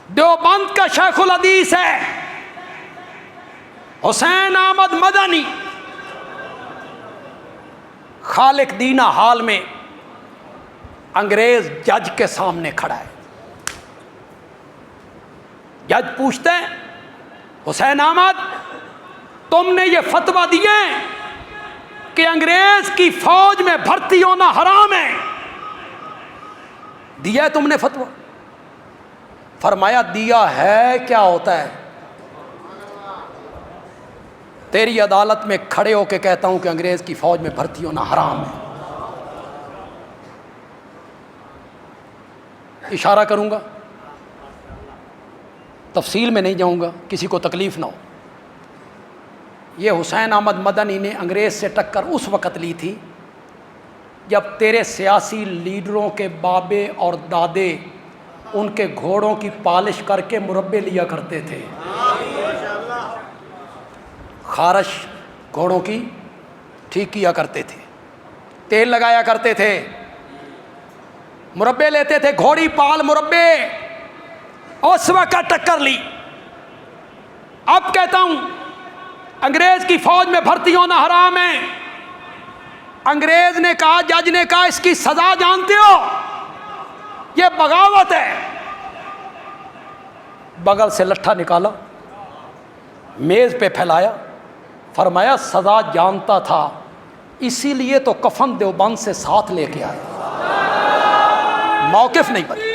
देवबंद का शेखुल हदीस है हुसैन अहमद मदनी, खालिक दीना हाल में अंग्रेज जज के सामने खड़ा है। जज पूछते हैं, हुसैन अहमद तुमने ये फतवा दिए कि अंग्रेज की फौज में भर्ती होना हराम है, दिया है तुमने फतवा? फरमाया दिया है, क्या होता है? तेरी अदालत में खड़े होकर कहता हूं कि अंग्रेज की फौज में भर्ती होना हराम है। इशारा करूंगा, तफसील में नहीं जाऊंगा, किसी को तकलीफ ना हो। ये हुसैन अहमद मदनी ने अंग्रेज से टक्कर उस वक़्त ली थी जब तेरे सियासी लीडरों के बाबे और दादे उनके घोड़ों की पालिश करके मुरब्बे लिया करते थे। खारश घोड़ों की ठीक किया करते थे, तेल लगाया करते थे, मुरब्बे लेते थे, घोड़ी पाल मुरब्बे। उस वक्त टक्कर ली। अब कहता हूं अंग्रेज की फौज में भर्ती होना हराम है। अंग्रेज ने कहा, जज ने कहा इसकी सजा जानते हो? यह बगावत है। बगल से लट्ठा निकाला, मेज पे फैलाया, फरमाया सजा जानता था, इसीलिए तो कफन देवबंद से साथ लेके आया। मौकिफ नहीं बदला।